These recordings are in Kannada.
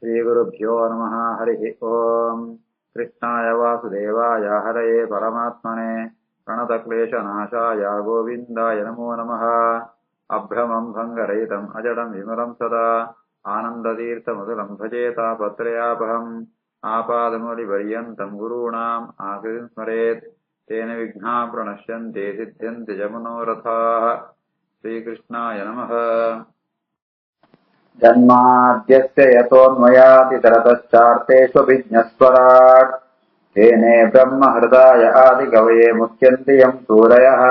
श्रीगुरुभ्यो नमः। हरिः ओम्। कृष्णाय वासुदेवाय हरये परमात्मने प्रणतक्लेशनाशाय गोविन्दाय नमो नमः। अभ्रमम् भङ्गरहितम् अजडम् विमलम् सदा आनन्दतीर्थमधुरम् भजेतापत्रयापहम् आपादमौलिपर्यन्तम् गुरूणाम् आकृतिम् स्मरेत् तेन विघ्नाः प्रणश्यन्ते सिद्ध्यन्ति च मनोरथाः। श्रीकृष्णाय नमः। जन्माद्यस्य यतोऽन्वयातितरतश्चार्तेष्वभिज्ञस्वराट् तेने ब्रह्महृदाय आदिकवये मुह्यन्ति यम् सूरयः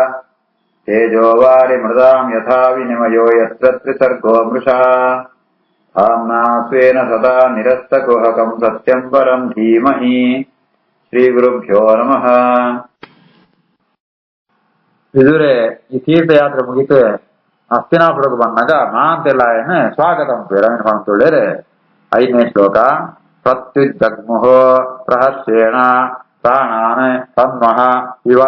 तेजोवारिमृदाम् यथा विनिमयो यत्र त्रिसर्गो मृषः धाम्ना स्वेन सदा निरस्तकुहकम् सत्यम् परम् धीमहि। श्रीगुरुभ्यो नमः। ವಿದುರೆ ಈ ತೀರ್ಥಯಾತ್ರೆ ಮುಗಿತು ಹಸ್ತಿನಾಪುರಕ್ಕೆ ಬಂದಾಗ ಮಾಂತೆಲ್ಲಾಯನ ಸ್ವಾಗತಂ ಪೇರಮೇನು ಮಾಡ್ತೊಳ್ಳೇರೆ. 5ನೇ ಶ್ಲೋಕ. ಪ್ರತ್ಯುಜ್ಜಗ್ಮುಹೋ ಪ್ರಹರ್ಷೇಣ ಪ್ರಾಣಾನ್ ತನ್ಮಃ ಇವ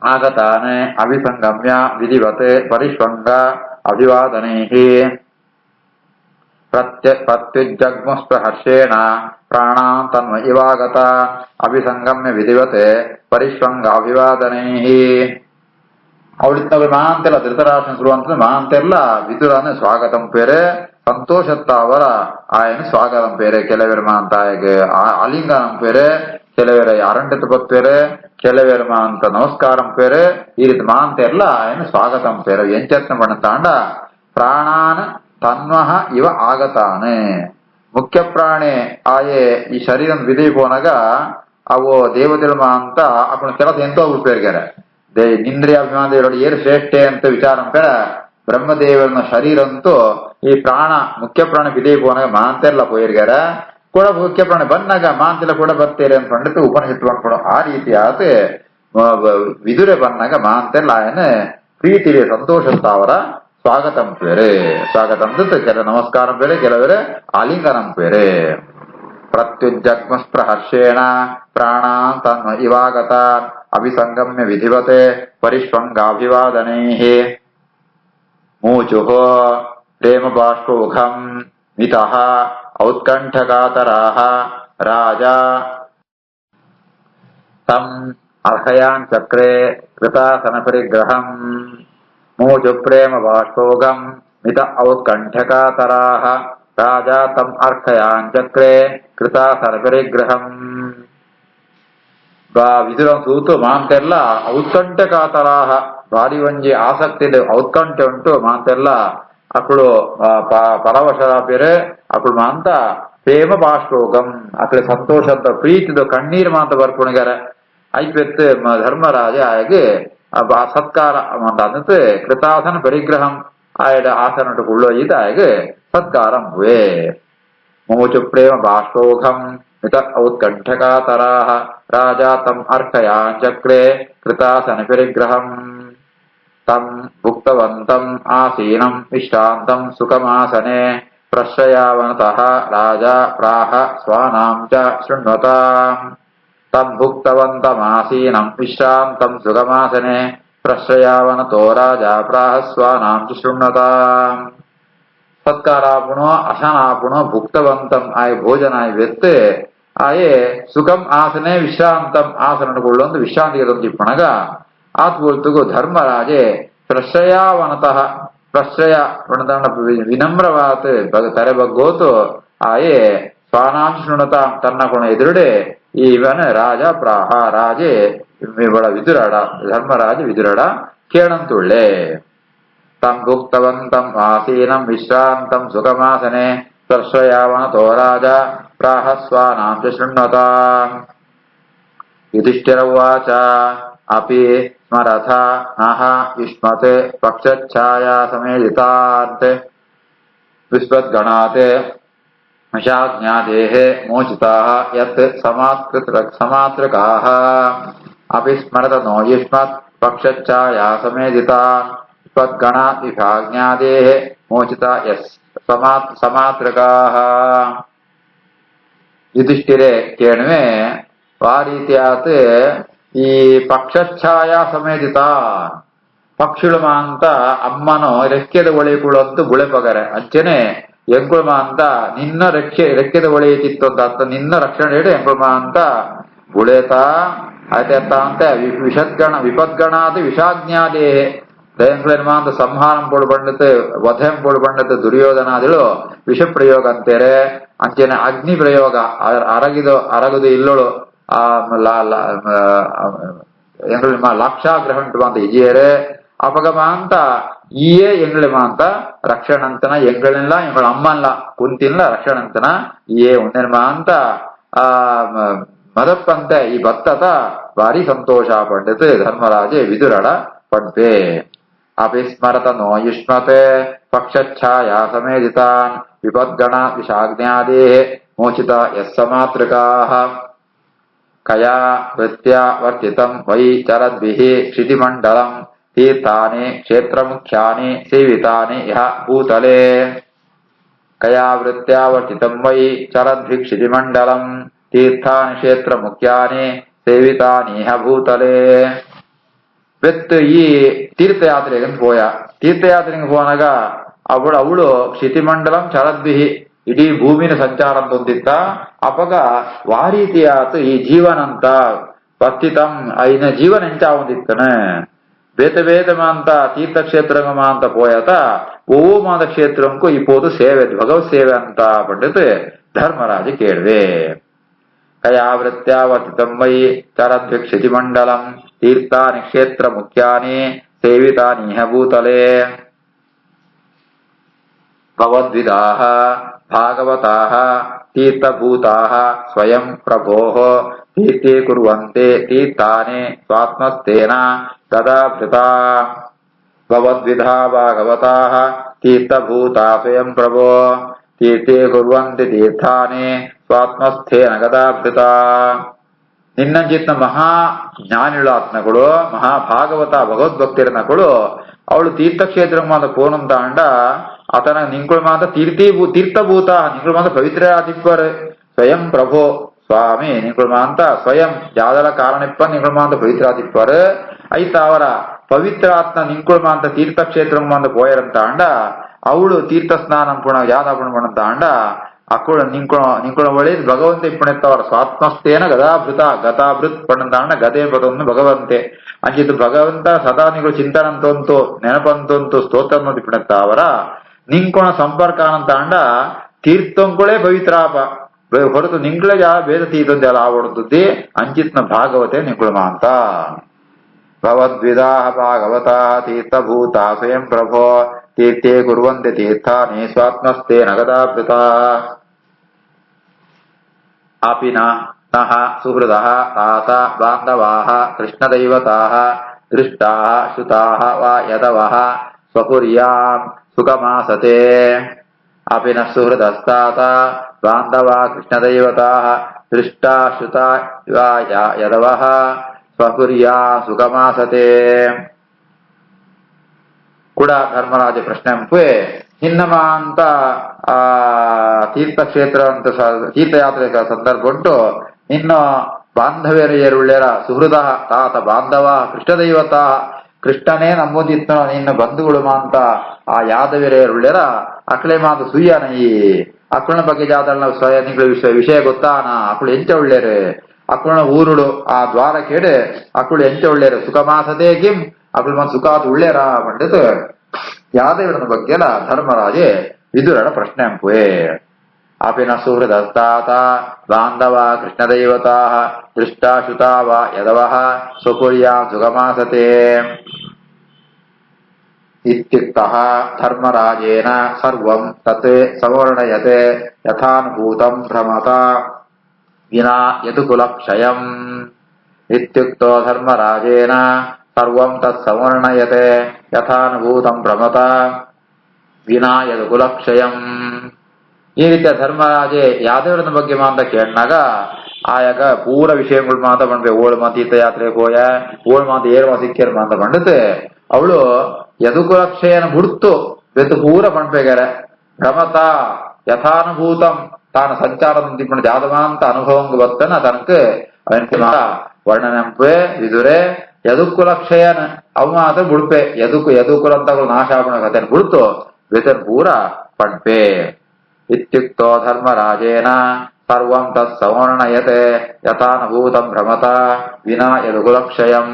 ಆಗತಾನ್ ಅಭಿಸಂಗಮ್ಯ ವಿಧಿವತ್ ಪರಿಷ್ವಂಗ ಅಭಿವಾದನೈಃ. ಪ್ರತ್ಯುಜ್ಜಗ್ಮುಸ್ಪ್ರಹರ್ಷೇಣ ಪ್ರಾಣಾನ್ ತನ್ಮ ಇವಾಗತ ಅಭಿಸಂಗಮ್ಯ ವಿಧಿವತ್ ಪರಿಷ್ವಂಗ ಅಭಿವಾದನೈಃ. ಅವಳಿತ್ತವ ಮಾಂತೆಲ್ಲ ಧೃತರಾಷ್ಟ್ರನ ಶುರುವಂತ ಮಾಂತೆಲ್ಲ ವಿದುರನ ಸ್ವಾಗತಂ ಪೇರೆ ಸಂತೋಷತ್ತಾವರ ಆಯನ ಸ್ವಾಗತಂ ಪೇರೆ. ಕೆಲವೇರು ಮಾಂತಾಯಗೆ ಅಲಿಂಗನಂ ಪೇರೆ, ಕೆಲವೇರ ಅರಂಡತ ಪತ್ತೇರೆ, ಕೆಲವೇರು ಮಾಂತ ನಮಸ್ಕಾರಂ ಪೇರೆ. ಈ ರೀತಿ ಮಾಂತೆಲ್ಲ ಆಯನ ಸ್ವಾಗತಂ ಪೇರೆ ಎಂಚತ್ನ ಪಣತಾಂಡ ಪ್ರಾಣಾನ್ ತನ್ವಹ ಇವ ಆಗತಾನೆ. ಮುಖ್ಯ ಪ್ರಾಣಿ ಆಯೆ ಈ ಶರೀರಂ ವಿಧಿ ಪೋನಾಗ ಅವು ದೇವತೆಗಳು ಅಂತ ಅಪ್ಪನ ಕೆಲಸ ಎಂತೋ ಉಪಯೋಗಿಸ್ಯಾರ. ಇಂದ್ರಿಯಾಭಿಮಾನದೇವರು ಏರು ಶ್ರೇಷ್ಠೆ ಅಂತ ವಿಚಾರ ಪೇರ ಬ್ರಹ್ಮದೇವರನ ಶರೀರ ಅಂತೂ ಈ ಪ್ರಾಣ ಮುಖ್ಯ ಪ್ರಾಣ ವಿಧಿ ಪೋನಾಗ ಮಾಂತೆಲ್ಲ ಪೋಯಿರ್ಗಾರ ಕೂಡ ಮುಖ್ಯ ಪ್ರಾಣ ಬಂದಾಗ ಮಾಂತೆಲ್ಲ ಕೂಡ ಬರ್ತೀರಿ ಅಂತ ಪಂಡಿತ ಉಪನಿಷತ್ತು ಅನ್ಕೊಡೋ ಆ ರೀತಿ ಆತ ವಿದುರೆ ಬಂದಾಗ ಮಾಂತೆಲ್ಲ ಆಯನ ಪ್ರೀತಿಗೆ ಸಂತೋಷತ್ತಾವರ ಸ್ವಾಗತಂ ಪೇರೆ. ಸ್ವಾಗತಂ ಕೆಲ ನಮಸ್ಕಾರಂ ಪೇರೆ, ಕೆಲವರೆ ಆಲಿಂಗನಂ ಪೇರೆ. ಪ್ರತ್ಯುಜ್ಜಗ್ಮಸ್ಪ್ರಹರ್ಷೇಣ ಪ್ರಾಣಾನ್ ತನ್ಮ ಇವಾಗತ ಅಭಿಸಂಗಮ್ಯ ವಿಧಿವತೆ ಪರಿಷ್ವಂಗಾಭಿವಾದನೈಃ. ಮೂಚುಃ ಪ್ರೇಮ ಬಾಷ್ಪೋಖಂ ಮಿತಃ ಔತ್ಕಂಠಕಾತರಾಃ ರಾಜಾ ತಂ ಅರ್ಹಯಾನ್ ಚಕ್ರೆ ಕೃತಾಸನ ಪರಿಗ್ರಹಂ. ಮೂಚು ಪ್ರೇಮ ಬಾಷ್ಪೋಗಂ ಮಿತ ಔತ್ಕಂಠಕಾತರಾಃ ರಾಜಾ ತಂ ಅರ್ಹಯಾನ್ ಚಕ್ರೆ ಕೃತಾಸನ ಪರಿಗ್ರಹಂ. ವಿದುರಂ ಸೂತು ಮಾಂತೆಲ್ಲ ಔತ್ಕಂಠಕಾತರಾಹ ಭಾರಿ ಒಂಜಿ ಆಸಕ್ತಿ ಔತ್ಕಂಠೆ ಉಂಟು ಮಾಂತೆಲ್ಲ ಅಕ್ಕಳು ಪರವಶರ ಬೇರೆ ಅಕ್ಕಳು ಮಾಂತ ಪ್ರೇಮ ಬಾಷ್ಪೋಗಂ ಅಕ್ಕಳ ಸಂತೋಷದ ಪ್ರೀತಿದು ಕಣ್ಣೀರು ಮಾಂತ ಬರ್ಪುಣಿಗಾರ ಐಪೆತ್ ಧರ್ಮರಾಜ ಆಯಗೆ ಸತ್ಕಾರ ಅಂತೆ ಕೃತಾಸನ ಪರಿಗ್ರಹಂ ಆಯಡ ಆಸನ ಉಳ್ಳೊಯ್ಯಿದ ಆಯಗೆ ಸತ್ಕಾರಂ ಹುವೆ. ಮೂಚು ಪ್ರೇಮ ಬಾಷ್ಪೋಘಂ ಮಿತ ಔತ್ಕಂಠಕಾತರಾಃ ರಾಜಾ ತಂ ಅರ್ಹಯಾನ್ ಚಕ್ರೆ ಕೃತಾಸನ ಪರಿಗ್ರಹಂ. ತಂ ಭುಕ್ತವಂತಂ ಆಸೀನಂ ವಿಶ್ರಾಂತಂ ಸುಖಮಾಸನೆ ಪ್ರಶ್ರಯಾವನತಃ ರಾಜಾ ಪ್ರಾಹ ಸ್ವಾನಾಂ ಚ ಶೃಣ್ವತಾಂ. ತಂ ಭುಕ್ತವಂತಮಾಸೀನಂ ವಿಶ್ರಾಂತಂ ಸುಖಮಾಸನೆ ಪ್ರಶ್ರಯಾವನತೋ ರಾಜಾ ಪ್ರಾಹ ಸ್ವಾನಾಂ ಚ ಶೃಣ್ವತಾಂ. ಸತ್ಕಾರಾಪುಣೋ ಅಶನಾಪುಣೋ ಭುಕ್ತವಂತಂ ಆಯ ಭೋಜನಾಯ ವ್ಯತ್ತೆ ಆಯೆ ಸುಖಂ ಆಸನೆ ವಿಶ್ರಾಂತಂ ಆಸನಗೊಳ್ಳೊಂದು ವಿಶ್ರಾಂತಿಗೆ ಪಣಗ ಆತ್ಮೂರ್ತಗೂ ಧರ್ಮರಾಜೆ ಪ್ರಶ್ರಯಾವನತಃ ಪ್ರಶ್ರಯ ವಿನಮ್ರವಾತ್ ತರೆ ಬಗ್ಗೋತು ಆಯೆ ಸ್ವಾನಾಂ ಶೃಣತ ತನ್ನ ಕೊಣ ಎದುರುಡೆ ಇವನ ರಾಜ ಪ್ರಾಹ ರಾಜೆ ಇವಳ ವಿದುರಡ ಧರ್ಮರಾಜ ವಿದುರಡ ಕೇಳಂತುಳ್ಳೆ. ತಂ ಭುಕ್ತವಂತಂ ಆಸೀನಂ ವಿಶ್ರಾಂತಂ ಸುಖಮಾಸನೆ ಪ್ರಶ್ರಯಾವನತೋ ರಾಜ ಪ್ರಾಹ ಸ್ವಾನಾಂ ಚ ಶೃಣ್ವತಾಂ. ಯುಧಿಷ್ಠಿರ ಉವಾಚ ಅಪಿ ಸ್ಮರಥ ನಃ ಯುಷ್ಮತ್ ಪಕ್ಷಚ್ಛಾಯಾ ಸಮೇಧಿತಾತ್ ವಿಸ್ಪದ್ಗಣಾತ್ ಮಶಾಜ್ಞಾದೇಃ ಮೋಚಿತಾಃ ಯತ್ ಸಮಾತ್ರಕಾಃ. ಅಪಿ ಸ್ಮರತ ನೋ ಯುಷ್ಮತ್ ಪಕ್ಷಚ್ಛಾಯಾ ಸಮೇಧಿತಾನ್ ವಿಸ್ಪದ್ಗಣಾತ್ ವಿಷಾಜ್ಞಾದೇಃ ಮೋಚಿತಾ ಯಸ್ ಸಮಾತ್ರಕಾಃ. ಯುಧಿಷ್ಠಿರೆ ಕೇಳುವೆ ಆ ರೀತಿಯಾತ್ ಈ ಪಕ್ಷಚ್ಛಾಯಾ ಸಮೇಧಿತ ಪಕ್ಷಿಳು ಮಾಂತ ಅಮ್ಮನೋ ರೆಕ್ಕೆದ ಒಳೆಕುಳಂತೂ ಗುಳೆಪಗರೆ ಅಂಚೆನೆ ಎಂಕುಳ್ಮ ಅಂತ ನಿನ್ನ ರೆಕ್ಕೆದ ಒಳೆಯಿತಿತ್ತು ಅಂತ ನಿನ್ನ ರಕ್ಷಣೆ ಹೇಳಿ ಎಂಕುಳ್ಮ ಅಂತ ಗುಳೇತ ಆಯ್ತ ಅಂತ ವಿಪದ್ಗಣಾದಿ ವಿಷಾಜ್ಞಾದೇ ದಯಂಕ್ಳನ್ಮ ಅಂತ ಸಂಹಾರಂ ಪೋಡು ಬಂಡತ್ ವಧಂ ಪೋಡು ಬಂಡತ್ ದುರ್ಯೋಧನಾದಿಗಳು ವಿಷ ಪ್ರಯೋಗ ಅಂತೇರೆ ಅಂಚೆನ ಅಗ್ನಿ ಪ್ರಯೋಗ ಅರಗದು ಇಲ್ಲೋಳು ಲಾಕ್ಷಾಗ್ರಹಂಟು ಅಂತ ಇಜಿಯರೆ ಅಪಗಮ ಅಂತ ಈಯೇ ಎಂಗಳಿಮ ಅಂತ ರಕ್ಷಣಂತನ ಎಂಗಳಿಲ್ಲ ಎಂಗಳ ಅಮ್ಮಲ್ಲ ಕುಂತಿಲ್ಲ ರಕ್ಷಣಂತನ ಈಯೇ ಉನ್ನಿರ್ಮ ಅಂತ ಮದಪ್ಪಂತ ಈ ಭತ್ತತ ಭಾರಿ ಸಂತೋಷ ಪಂಡಿತ್ ಧರ್ಮರಾಜೆ ವಿದುರಡ ಪಡ್ಪೆ ಅಪಿಸ್ಮರತ ನೋ ಯುಷ್ಮತೆ ಪಕ್ಷಚ್ಛಾಯಾ ಸಮೇಧಿತಾನ್ ವಿಪದ್ಗಣ ವಿಷಾಜ್ಞಾದೇ ಮೋಚಿತ ಯಸ್ಸಮಾತೃಕಾಃ ಕಯಾ ವೃತ್ತ್ಯಾ ವರ್ತಿತಂ ವೈ ಚರದ್ಭಿಃ ಕ್ಷಿತಿಮಂಡಲಂ ತೀರ್ಥಾನಿ ಕ್ಷೇತ್ರಮುಖ್ಯಾನಿ ಸೇವಿತಾನಿ ಇಹ ಭೂತಲೆ ಕಯಾ ವೃತ್ತ್ಯಾ ವರ್ತಿತಂ ವೈ ಚರದ್ಭಿಃ ಕ್ಷಿತಿಮಂಡಲಂ ತೀರ್ಥಾನಿ ಕ್ಷೇತ್ರಮುಖ್ಯಾನಿ ಸೇವಿತಾನಿ ಇಹ ಭೂತಲೆ ಬೆತ್ತು ಈ ತೀರ್ಥಯಾತ್ರೆಗೆ ತೀರ್ಥಯಾತ್ರೆಗೆ ಹೋನಾಗ ಅವಳು ಕ್ಷಿತಿಮಂಡಲಂ ಚರದ್ಭಿಹಿ ಇಡೀ ಭೂಮಿನ ಸಂಚಾರ ಹೊಂದಿದ್ದ ಅಪಗ ವಾರೀತಿಯಾತು ಈ ಜೀವನಂತ ವರ್ತಿತಂ ಐನ ಜೀವನ ಎಂಚ ಹೊಂದಿತ್ತನೆ ಬೇತ ತೀರ್ಥಕ್ಷೇತ್ರಮ ಅಂತ ಪೋಯತ ಓ ಮಾದ ಕ್ಷೇತ್ರಂಕು ಇಪ್ಪೋದು ಸೇವೆ ಭಗವತ್ ಸೇವೆ ಅಂತ ಪಂಡಿತ್ ಧರ್ಮರಾಜ ಕೇಳ್ವೆ ಕಯಾವೃತ್ತ್ಯಾ ವರ್ತಿತಂ ವೈ ಚರದ್ಭಿಃ ಕ್ಷಿತಿಮಂಡಲಂ ತೀರ್ಥಾನಿ ಕ್ಷೇತ್ರ ಮುಖ್ಯಾನಿ ಸೇವಿತಾನಿ ಇಹ ಭೂತಲೆ ಭವದ್ವಿದಾಃ ಭಾಗವತಾಃ ತೀರ್ಥಭೂತಾಃ ಸ್ವಯಂ ಪ್ರಭೋಃ ತೀರ್ಥೇ ಕುರ್ವಂತೆ ತೀರ್ಥಾನಿ ಸ್ವಾತ್ಮಸ್ಥೇನ ತದಾಭೃತಾ ಭವದ್ವಿಧಾ ಭಾಗವತಾಃ ತೀರ್ಥಭೂತಾ ಸ್ವಯಂ ಪ್ರಭೋ ತೀರ್ಥೇ ಕುರ್ವಂತೆ ತೀರ್ಥಾನಿ ಸ್ವಾತ್ಮಸ್ಥೇನ ಗದಾಭೃತಾ ನಿನ್ನಂಜಿತ್ನ ಮಹಾ ಜ್ಞಾನಿಳಾತ್ಮಗಳು ಮಹಾಭಾಗವತ ಭಗವದ್ಭಕ್ತಿರನಗಳು ಅವಳು ತೀರ್ಥಕ್ಷೇತ್ರ ಮಾದ ಪೋನಂತ ಅಂಡ ಆತನ ನಿಂಕುಳ ಮಾತ ತೀರ್ಥಭೂತ ನಿಂಕುಳ ಮಾತ ಪವಿತ್ರ ಆದಿಪ್ಪರ್ ಸ್ವಯಂ ಪ್ರಭೋ ಸ್ವಾಮಿ ನಿಂಕುಳ ಮಾಂತ ಸ್ವಯಂ ಯಾದಲ ಕಾರಣಪ್ಪ ನಿಂಕುಳ ಮಾಂತ ಪವಿತ್ರ ಆದಿಪ್ಪರ್ ಐತ ಅವರ ಪವಿತ್ರ ಆತ್ಮ ನಿಂಕುಳ ಮಾಂತ ತೀರ್ಥಕ್ಷೇತ್ರ ಮಾಂತ ಪೋಯರಂತ ಅಂಡ ಅವಳು ತೀರ್ಥ ಸ್ನಾನ ಪುಣ ಯಾದ ಪುಣಂತ ಅಂಡ ಅಕ್ಕಳು ನಿಂಕುಳ ಒಳ್ಳೇದು ಭಗವಂತ ಇಪ್ಪಣೆತ್ತವರ ಸ್ವಾತ್ಮಸ್ಥೇನ ಗತಾಭೃತ್ ಪಣ್ಣಂತಾಂಡ ಗದೆ ಪದವನ್ನು ಭಗವಂತೆ ಅಂಚಿತ್ತು ಭಗವಂತ ಸದಾ ನಿಗಳು ಚಿಂತನಂತಂತು ನೆನಪಂತಂತು ಸ್ತೋತ್ರ ಇಪ್ಪಣೆತ್ತ ಅವರ ನಿಂಕೊಣ ಸಂಪರ್ಕ ಅಂತಾಂಡ ತೀರ್ಥಂಕೊಳೇ ಪವಿತ್ರಾಪ ಹೊರತು ನಿಂಕಳೆ ಯಾ ಬೇದ ತೀರ್ಥಂತೆಲ್ಲ ಆವಡುತ್ತದೆ ಅಂಚಿತ್ನ ಭಾಗವತೆ ನಿಂಕುಳಮ ಅಂತ ಭವದ್ವಿಧಾ ಭಾಗವತ ತೀರ್ಥಭೂತ ಸ್ವಯಂ ಪ್ರಭೋ ತೀರ್ಥೇ ಕುರ್ವಂತೆ ತೀರ್ಥಾನಿ ಸ್ವಾತ್ಮಸ್ಥೇ ನಗದಾಭೃತ ಅಪಿ ನಃ ಸುಹೃದಃ ತಾತ ಬಾಂಧವಾಃ ಕೃಷ್ಣದೈವತಾಃ ದೃಷ್ಟಾಃ ಶ್ರುತಾಃ ವಾ ಯದವಃ ಸ್ವಪುರ್ಯಾಂ ಸುಖಮಾಸತೆ ಅಪಿ ನಃ ಸುಹೃದಸ್ತಾತ ಬಾಂಧವಾ ಕೃಷ್ಣದೈವತಾಃ ದೃಷ್ಟಾ ಶ್ರುತಾ ವಾ ಯದವಃ ಸ್ವಪುರ್ಯಾಂ ಸುಖಮಾಸತೆ ಕೂಡ ಧರ್ಮರಾಜ ಪ್ರಶ್ನೆ ಅಂಪೆ ಹಿನ್ನಮ ಅಂತ ತೀರ್ಥಕ್ಷೇತ್ರ ಅಂತ ತೀರ್ಥಯಾತ್ರೆ ಸಂದರ್ಭ ಉಂಟು ಇನ್ನು ಬಾಂಧವ್ಯರುಳ್ಳೆರ ಸುಹೃದ ತಾತ ಬಾಂಧವ ಕೃಷ್ಣದೈವತ ಕೃಷ್ಣನೇ ನಂಬುದಿತ್ತ ನಿನ್ನ ಬಂಧುಗಳು ಅಂತ ಆ ಯಾದವ್ಯರುಳ್ಳೆರ ಅಕ್ಳೆ ಮಾತು ಸುಯ್ಯನ ಈ ಅಕ್ಕಳ ಬಗ್ಗೆ ಜಾತನ ನಿಂಗಳ ವಿಷಯ ಗೊತ್ತಾನ ಅಕ್ಕಳು ಎಂಚ ಉಳ್ಳೇರು ಅಕ್ಕಳ ಊರುಡು ಆ ದ್ವಾರ ಕೇಡೆ ಅಕ್ಕಳು ಎಂಚ ಉಳ್ಳೇರು ಸುಖಮಾಸದೇ ಕಿಂ ಅಕ್ಕಳು ಮಾತು ಸುಖಾತ್ ಉಳ್ಳೇರ ಪಂಡಿತ್ ಯಾದವನ ಬಗ್ಗೆ ಎಲ್ಲ ಧರ್ಮರಾಜೆ ವಿದುರನ ಪ್ರಶ್ನೆ ಅಂಪುವೆ ಅಪಿನ ಸುಹೃದಸ್ತಾತ ಬಾಂಧವ ಕೃಷ್ಣದೈವತಾಃ ದೃಷ್ಟಾ ಶ್ರುತಾ ವಾ ಯದವಃ ಸ್ವಪುರ್ಯಾಂ ಸುಖಮಾಸತೆ ಇತ್ಯುಕ್ತಃ ಧರ್ಮರಾಜೇನ ಸರ್ವಂ ತತ್ ಸಮರ್ಣಯತೆ ಯಥಾನುಭೂತಂ ಭ್ರಮತ ವಿನಾ ಯದುಕುಲಕ್ಷಯಂ ಇತ್ಯುಕ್ತೋ ಧರ್ಮರಾಜೇನ ಸರ್ವಂ ತತ್ ಸಮರ್ಣಯತೆ ಯಥಾನುಭೂತಂ ಭ್ರಮತ ವಿನಾ ಯದುಕುಲಕ್ಷಯಂ ಈ ರೀತಿಯ ಧರ್ಮರಾಜೆ ಯಾದವರನ ಬಗ್ಗೆ ಮಾತ ಕೇಳಿನಾಗ ಆಯಾಗ ಪೂರ ವಿಷಯಗಳು ಮಾತ ಬಂದ್ಬೆ ಓಳು ಮಾತ ತೀರ್ಥಯಾತ್ರೆಗೆ ಹೋಯ ಓಳು ಮಾತ ಏಳು ಮಾತ ಸಿಕ್ಕೇರು ಮಾತ ಬಂಡತೆ ಅವಳು ಯದುಕುಲಕ್ಷಯನ ಹುಡ್ತು ಬೆತ್ತು ಪೂರ ಬಂಡ್ಬೇಗಾರ ಭ್ರಮತ ಯಥಾನುಭೂತಂ ತಾನು ಸಂಚಾರ ಜಾದವಾಂತ ಅನುಭವಂಗ ಬರ್ತನ ತನಕ ಅವನಿಗೆ ವರ್ಣನೆಂಪೆ ವಿದುರೆ ಯದುಕುಲಕ್ಷಯನ ಅವ ಮಾತ್ರ ಬುಡ್ಪೆ ಯದುಕುಲ ಅಂತ ನಾಶ ಆಗೋ ಕಥೆನ ಬಿಡ್ತು ಬೆತನ್ ಪೂರ ಪಡ್ಪೆ ಇತ್ಯುಕ್ತೋ ಧರ್ಮರಾಜೇನ ಸರ್ವಂ ತತ್ ಸಮರ್ಣಯತೆ ಯಥಾನುಭೂತಂ ಭ್ರಮತ ವಿನಾ ಯದುಕುಲಕ್ಷಯಂ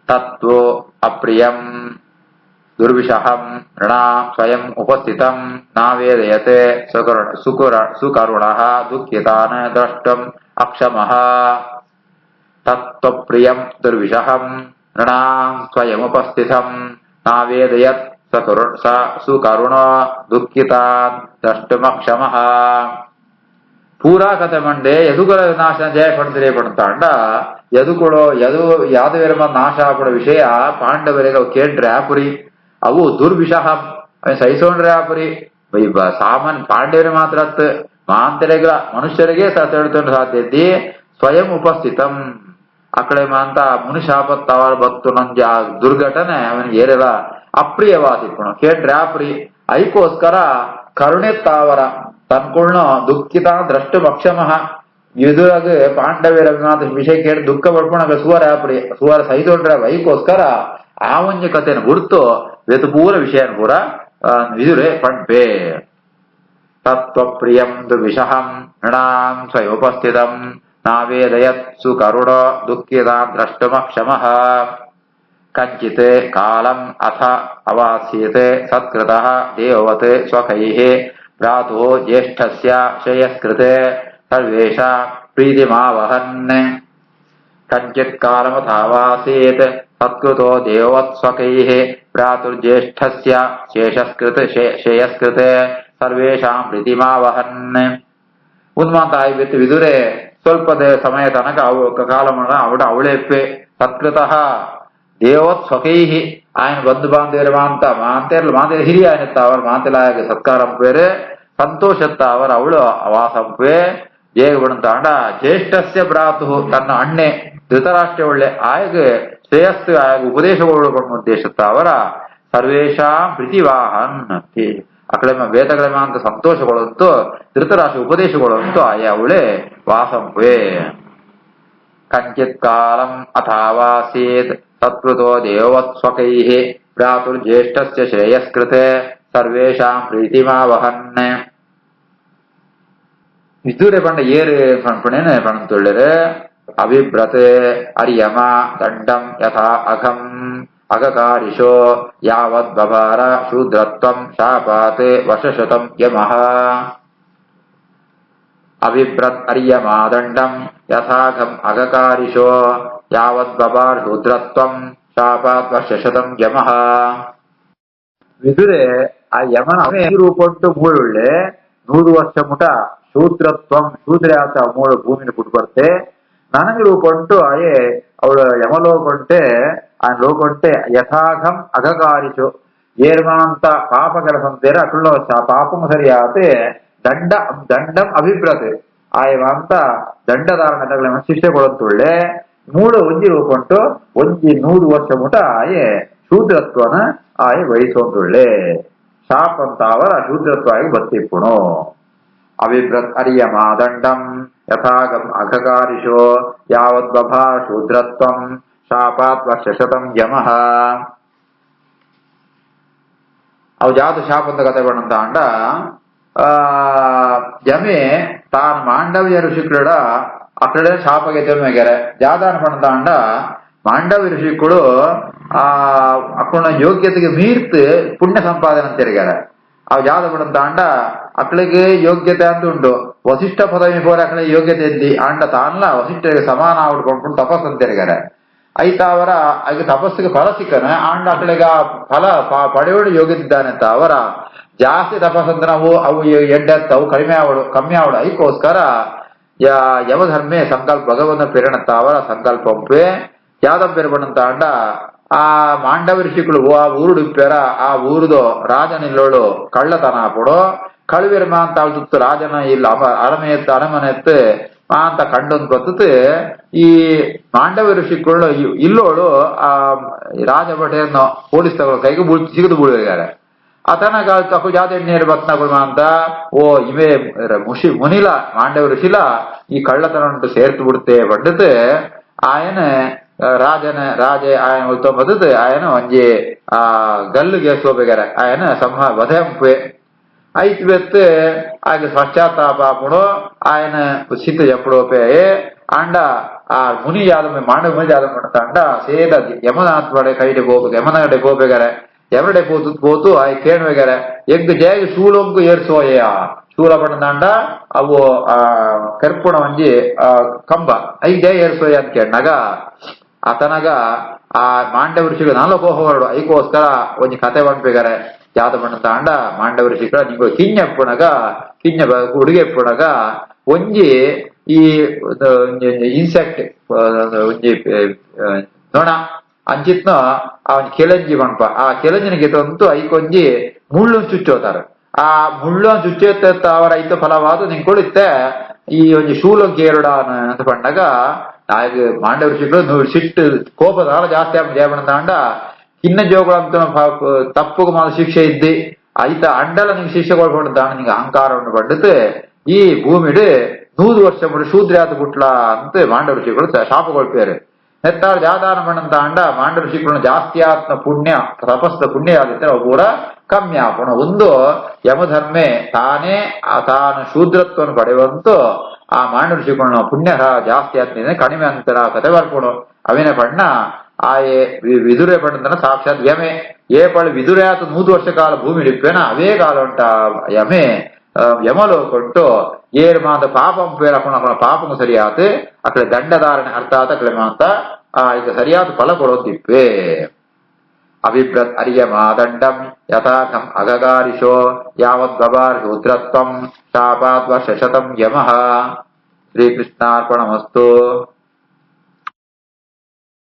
ತತ್ವೋ ಅಪ್ರಿಯಂ ದುರ್ವಿಷಹಂ ನೃಣಾಂ ಸ್ವಯಂ ಉಪಸ್ಥಿತಂ ನಾವೇದಯತೆ ಸುಕರುಣಃ ದುಃಖಿತಾನ್ ದ್ರಷ್ಟುಂ ಅಕ್ಷಮಃ ತತ್ವಪ್ರಿಯಂ ದುರ್ವಿಷಹಂ ನೃಣಾಂ ಸ್ವಯಂ ಉಪಸ್ಥಿತಂ ನಾವೇದಯತ್ ಸುಕರುಣೋ ದುಃಖಿತಾನ್ ದ್ರಷ್ಟುಮಕ್ಷಮಃ. பூரா கதை மண்டே எதுகுல நாசம் ஜெயப்படுத்தாண்ட எதுகுளோ ಯಾವ್ದು ಬೇರೆ ನಾಶ ಆಗ್ಬಿಡೋ ವಿಷಯ ಪಾಂಡವರಿಗೆ ಅವು ಕೇಳ್ರೆ ಆಪುರಿ ಅವು ದುರ್ವಿಷಹ ಸಹಿಸೋಣ್ರೆ ಆಪುರಿ ಸಾಮಾನ್ಯ ಪಾಂಡವರಿಗೆ ಮಾತ್ರ ಮಾಂತರಿಗಳ ಮನುಷ್ಯರಿಗೆ ಹೇಳ್ತೊಂಡು ಸಾಧ್ಯತೆ ಸ್ವಯಂ ಉಪಸ್ಥಿತಂ ಅಕಡೆ ಮಾಂತ ಮುನಿಶಾಪತ್ ಅವರ ಭಕ್ತು ನಂಜ ದುರ್ಘಟನೆ ಅವನಿಗೆ ಏರೆಲ್ಲ ಅಪ್ರಿಯವಾದಿತ್ವನು ಕೇಳ್ರೆ ಆಪುರಿ ಐಕೋಸ್ಕರ ಕರುಣೆತ್ತಾವರ ತನ್ಕೊಳ್ನ ದುಃಖಿತ ದ್ರಷ್ಟು ಅಕ್ಷಮಃ ಎದುರಾಗ ಪಾಂಡವರ ವಿಷಯ ಕೇಳಿ ದುಃಖ ಪಡ್ಕೊಂಡಾಗ ಸುವರ ಆಪುರಿ ಸುವರ ಸಹಿತೊಂಡ್ರೆ ಐಕೋಸ್ಕರ ಆ ಒಂಜ ಕಥೆನ ಗುರ್ತು ವೆತು ಪೂರ ವಿಷಯನ ಪೂರ ವಿದುರೆ ಪಂಪೆ ತತ್ವಪ್ರಿಯಂ ದುರ್ವಿಷಹಂ ನೃಣಾಂ ಸ್ವಯೋಪಸ್ಥಿತಂ ನಾವೇದಯತ್ ಸುಕರುಣ ದುಃಖಿತ ದ್ರಷ್ಟುಮಕ್ಷಮಃ ಕಂಚಿತ್ ಕಾಲಂ ಅಥ ಅವಾಸ್ಯತೆ ಸತ್ಕೃತಃ ದೇವವತ್ ಸ್ವಕೈಃ ಭ್ರಾತುಃ ಜ್ಯೇಷ್ಠಸ್ಯ ಶ್ರೇಯಸ್ಕೃತೆ ಸರ್ವೇಷಾಂ ಪ್ರೀತಿಮಾವಹನ್ ಕಂಚಿತ್ ಕಾಲಮಥಾವಾಸೀತ್ ಸತ್ಕೃತೋ ದೇವವತ್ ಸ್ವಕೈಃ ಭ್ರಾತುರ್ಜ್ಯೇಷ್ಠಸ್ಯ ಶ್ರೇಯಸ್ಕೃತೆ ಸರ್ವೇಷಾಂ ಪ್ರೀತಿಮಾವಹನ್. ಉನ್ಮಾಂತ ಆಯ್ಬಿತ್ತು ವಿದುರೆ ಸ್ವಲ್ಪ ಸಮಯ ತನಕ ಕಾಲಮನ ಅವಳೆಪ್ಪೆ ಸತ್ಕೃತಃ ದೇವತ್ ಸ್ವಕೈಹಿ ఆయన బంధు బాంధవులు మాంతేర్లు ಹಿರಿಯ ఆయನತ್ತ ಅವರು ಮಾಂತೆಲಾಗ ಸತ್ಕಾರಂ ಬೇರೆ ಸಂತೋಷತ್ತ ಅವರ ಅವಳು ವಾಸಂಪೆ ಹೇಗೆ ಬಿಡುತ್ತಾಂಡ ಜ್ಯೇಷ್ಠಸ್ಯ ಭ್ರಾತು ತನ್ನ ಅಣ್ಣೆ ಧೃತರಾಷ್ಟ್ರ ಒಳ್ಳೆ ಆಯಗೆ ಶ್ರೇಯಸ್ಸು ಆಯಗ ಉಪದೇಶಗಳು ಉದ್ದೇಶತ್ತ ಅವರ ಸರ್ವೇಶಾಂ ಪ್ರೀತಿವಾಹನ್ ಅಕಡೆ ವೇದಗಳ ಅಂತ ಸಂತೋಷಗಳಂತೂ ಧೃತರಾಷ್ಟ್ರ ಉಪದೇಶಗಳಂತೂ ಆಯ ಅವಳೆ ವಾಸಂಪೆ ಕಂಚಿತ್ ಕಾಲಂ ಅಥಾವಾಸೀತ್ ಸತ್ಕೃತೋ ದೇವವತ್ ಸ್ವಕೈಃ ಭ್ರಾತುರ್ಜ್ಯೇಷ್ಠಸ್ಯ ಶ್ರೇಯಸ್ಕೃತೆ ಸರ್ವೇಷಾಂ ಪ್ರೀತಿಮಾವಹನ್. ವಿದುರೆ ಪಂಡ ಏರು ಪಣಪಣೇನೆ ಪಣಂತುಳ್ಳರೆ ಅಭಿಭ್ರತೆ ಅರ್ಯಮ ದಂಡಂ ಯಥಾ ಅಘಂ ಅಗಕಾರಿಶೋ ಯಾವದ್ ಬಭಾರ ಶೂದ್ರತ್ವಂ ಶಾಪಾತ್ ವರ್ಷಶತಂ ಯಮಃ. ಅಭಿಭ್ರತ್ ಅರ್ಯಮ ದಂಡಂ ಯಥಾಘಂ ಅಗಕಾರಿಶೋ ಯಾವದ್ ಬಭಾರ ಶೂದ್ರತ್ವಂ ಶಾಪಾತ್ ವರ್ಷಶತಂ ಯಮಃ. ವಿದುರೆ ಆ ಯಮನ ರೂಪಟ್ಟು ಮೂಳುಳ್ಳೆ 100 ವರ್ಷ ಮುಟ ಶೂದ್ರತ್ವಂ ಶೂದ್ರೆ ಆತ ಮೂಳು ಭೂಮಿನ ಪುಟ್ಬರ್ತೆ ನನಗೆ ರೂಪಂಟು ಅಯೇ ಅವಳು ಯಮಲೋಕೊಂಟೆ ಆ ಲೋಕೊಂಟೆ ಯಥಾಘಂ ಅಗಕಾರಿಶು ಏರ್ಮಾಂತ ಪಾಪ ಕೆಲಸ ಅಂತೇರ ಅಕುಳ್ಳೋ ಪಾಪಂ ಸರಿಯಾತೆ ದಂಡಂ ಅಭಿಭ್ರತೆ ಆಯವಂತ ದಂಡಧಾರಣ ಶಿಕ್ಷೆ ಕೊಡಂತುಳ್ಳೆ ಮೂಳು ಒಂಜಿ ರೂಪಂಟು ಒಂಜಿ 100 ವರ್ಷ ಮುಟ ಆಯೆ ಶೂದ್ರತ್ವನ ಆಯೆ ವಹಿಸೋಂತುಳ್ಳೆ ಶಾಪ್ ಅಂತ ಅವರ ಶೂದ್ರತ್ವ ಆಗಿ ಬರ್ತಿಪ್ಪುಣು. ಅಭಿಭ್ರತ್ ಅರ್ಯಮ ದಂಡಂ ಯಥಾಗಂ ಅಘಕಾರಿಶೋ ಯಾವದ್ ಬಭಾ ಶೂದ್ರತ್ವಂ ಶಾಪಾತ್ ವರ್ಷಶತಂ ಯಮಃ. ಅವು ಜಾತು ಶಾಪ್ ಅಂತ ಕತೆ ಬಣ್ಣಂತ ಅಂಡ ಜಮೆ ತಾನು ಮಾಂಡವ್ಯ ಋಷಿಕಳ ಅಕ್ಕಡೆ ಶಾಪಗೆ ಜಮೆಗೆರೆ ಜಾದಾನ ಪಣಂತ ಅಂಡ ಮಾಂಡವ್ಯ ಋಷಿಗಳು ಅಕ್ಕಳ ಯೋಗ್ಯತೆಗೆ ಮೀರ್ತು ಪುಣ್ಯ ಸಂಪಾದನೆ ಅಂತ ತಿರುಗಾರೆ ಅವು ಜಾದ ಪಣಂತ ಅಂಡ ಅಕ್ಕಳಿಗೆ ಯೋಗ್ಯತೆ ಅಂತ ಉಂಟು ವಸಿಷ್ಠ ಪದವಿ ಪೋರ ಅಕ್ಕಳಿಗೆ ಯೋಗ್ಯತೆ ಇದ್ದಿ ಅಂಡ ತಾನಲ್ಲ ವಸಿಷ್ಠರಿಗೆ ಸಮಾನ ಆಗ್ಬಿಡ್ಕೊಂಡು ತಪಸ್ಸು ಅಂತ ತಿರುಗಾರೆ ಐತ ಅವರ ಆಗ ತಪಸ್ಸಿಗೆ ಫಲ ಸಿಕ್ಕನ ಅಂಡ ಅಕ್ಕಳಿಗೆ ಫಲ ಪಡೆಯೋಡು ಯೋಗ್ಯತಿದ್ದಾನೆ ಅಂತ ಅವರ ಜಾಸ್ತಿ ತಪಸ್ಸಂತ ನಾವು ಅವು ಎಡ್ಡತ್ತವು ಕಮ್ಮಿ ಅವಳು ಅದಕ್ಕೋಸ್ಕರ ಯಮಧರ್ಮೆ ಸಂಕಲ್ಪ ಭಗವಂತ ಪ್ರೇರಣತ್ತ ಅವರ ಸಂಕಲ್ಪಂಪೆ ಯಾವ್ದ ಪೇರು ಬಣ್ಣಂತ ಅಂಡ ಆ ಮಾಂಡವ ಋಷಿಗಳು ಆ ಊರುಡು ಇಪ್ಪ್ಯಾರ ಆ ಊರುದು ರಾಜನಿಲ್ಲೋಳು ಕಳ್ಳತನ ಹಾಕೊಡು ಕಳುವಿರ ಮಾಂತ ಅವಳು ರಾಜನ ಇಲ್ಲ ಅರಮನೆ ಎತ್ತು ಮಾಂತ ಕಂಡೊಂದು ಬತ್ತತೆ ಈ ಮಾಂಡವ ಋಷಿಗಳು ಇಲ್ಲೋಳು ಆ ರಾಜಭಟೆಯನ್ನು ಪೊಲೀಸ್ ತಗೊಳ್ಳೋ ಕೈಗೆ ಸಿಗದು ಬೀಳುತ್ತಾರೆ ಅತನಗ ತಕು ಜಾತಿ ನೇರು ಬತ್ನಗಳು ಅಂತ ಓ ಇವೇ ಮುನಿಲ ಮಾಂಡವ ಋಷಿಲ ಈ ಕಳ್ಳತನ ಉಂಟು ಸೇರ್ತು ಬಿಡುತ್ತೆ ಪಡ್ಡತೆ ಆಯನ ರಾಜೆ ಆಯನ ಉಳ್ತೊಂಬದ್ದು ಆಯನ ಒಂಜಿ ಗಲ್ಲುಗೆ ಸೋಬೆಗಾರೆ ಆಯನ ವಧೆ అయితే వెత్తే ఆయన పశ్చాత్తాపముడు ఆయన సిద్ధ చెప్పుడోపే అండ ఆ ముని జాదమే మాండ ముని జాదం అండ సేద ಯಮನಾಥ್ವಡೆ ಕೈಡೆ ಹೋಗ್ಬೇಕು ಯಮನಗಡೆ ಹೋಗ್ಬೇಕಾರೆ ఎవరడే పోతూ ఆ కేణు వేగాರೆ ఎగ్ జేగి ಶೂಲೊಂಕು ಏರ್ಸೋಯ ಶೂಲ ಪಡೆದಂಡ ಅವು ಕರ್ಪುಣ ಒಂಜಿ ಕಂಬ ಐದೇ ಏರ್ಸೋಯ ಅಂತ ಕೇಳಿನಾಗ ಆತನಾಗ ಆ ಮಾಂಡವ ಋಷಿಗಳು ನಾಲ್ಕು ಹೋಗರು ಐಕೋಸ್ಕರ ಒಂಜಿ ಕತೆ ಬಂದ್ಬೇಕಾರೆ ಯಾವ್ದು ಬಂದಂತ ಅಂಡ ಮಾಂಡವ ಋಷಿಗಳ ನಿಂಗೆ ಕಿಂಜಪ್ಪುಣಗ ಕಿಂಜ ಹುಡುಗಿ ಎಪ್ಪುಣಗ ಒಂಜಿ ಈ ಇನ್ಸೆಕ್ಟ್ ಒಂಜಿ ನೊಣ ಅಂಚಿತ್ನ ಅವನ್ ಕೆಳಂಜಿ ಬಣ್ಪ ಆ ಕೆಳಂಜಿನಿಗೆ ತಂತು ಐಕೊಂಜಿ ಮುಳ್ಳು ಚುಚ್ಚೋತಾರ ಆ ಮುಳ್ಳು ಚುಚ್ಚೇತ ಅವರ ಐತ ಫಲವಾದ ನಿಂಕೊಳಿತ್ತೆ ಈ ಒಂಜಿ ಶೂಲಂ ಕೇರುಡಾನ ಅಂತ ಪಂಡಾಗ ನಾಯಕ ಮಾಂಡವ ಋಷಿಗಳು ಸಿಟ್ಟು ಕೋಪದ ಜಾಸ್ತಿ ಆಗ ಜಯಬಣದಾಂಡ ಕಿನ್ನ ಜೋಗುಳಂತ ತಪ್ಪುಗ ಮಾದ ಶಿಕ್ಷೆ ಇದ್ದಿ ಐತ ಅಂಡಲ ನಿಂಗೆ ಶಿಕ್ಷೆ ಕೊಡ್ಕೊಂಡಾಣ ನಿಂಗೆ ಅಹಂಕಾರವನ್ನು ಪಡ್ಡದು ಈ ಭೂಮಿಡು 100 ವರ್ಷ ಮುಡಿ ಶೂದ್ರಾತ ಪುಟ್ಲ ಅಂತ ಮಾಂಡವ ಋಷಿಗಳು ಶಾಪ ಕೊಡ್ಪೇರು ನೆತ್ತಾಳು ಜಾದಾನ ಮಾಡಂತ ಅಂಡ ಮಾಂಡ ಋಷಿಗಳನ್ನು ಜಾಸ್ತಿ ಆತ್ಮ ಪುಣ್ಯ ತಪಸ್ಸ ಪುಣ್ಯ ಆಗುತ್ತೆ ಅವು ಕೂಡ ಕಮ್ಮಿ ಆಪಣ ಒಂದು ಯಮಧರ್ಮೆ ತಾನೇ ತಾನು ಶೂದ್ರತ್ವವನ್ನು ಪಡೆಯುವಂತೂ ಆ ಮಾಂಡ ಋಷಿಗಳನ್ನು ಪುಣ್ಯ ಜಾಸ್ತಿ ಆಗ್ತದೆ ಕಡಿಮೆ ಅಂತರ ಕತೆ ಬರ್ಕೊಡು ಅವೇನೇ ಪಣ್ಣ ಆಯೆ ವಿದುರೆ ಪಣ್ಣನ ಸಾಕ್ಷಾತ್ ಯಮೆ ಏ ಪಳು ವಿದುರೆ ಆತ 100 ವರ್ಷ ಕಾಲ ಭೂಮಿ ಇಡಿಪೇನ ಅವೇ ಕಾಲ ಉಂಟ ಯಮೆ ಯಮಲು ಕೊಟ್ಟು ಏರ್ ಮಾತ ಪಾಪಂ ಪೇರ ಪಾಪಂ ಸರಿಯಾತ ಅಕಡೆ ದಂಡಧಾರಣೆ ಅರ್ಥಾತ್ ಅಕಡೆ ಮಾತ ಈಗ ಸರಿಯಾದ ಫಲ ಕೊಡೋದಿಪ್ಪೆ ಅಭಿಭ್ರತ್ ಅರ್ಯಮಾದಂಡಂ ಯಥಾಕಂ ಅಗಗಾರಿಶೋ ಯಾವದ್ ಬಬಾರ್ ರುದ್ರತ್ವಂ ಶಾಪಾತ್ ವರ್ಷಶತಂ ಯಮಃ ಶ್ರೀಕೃಷ್ಣಾರ್ಪಣಮಸ್ತು.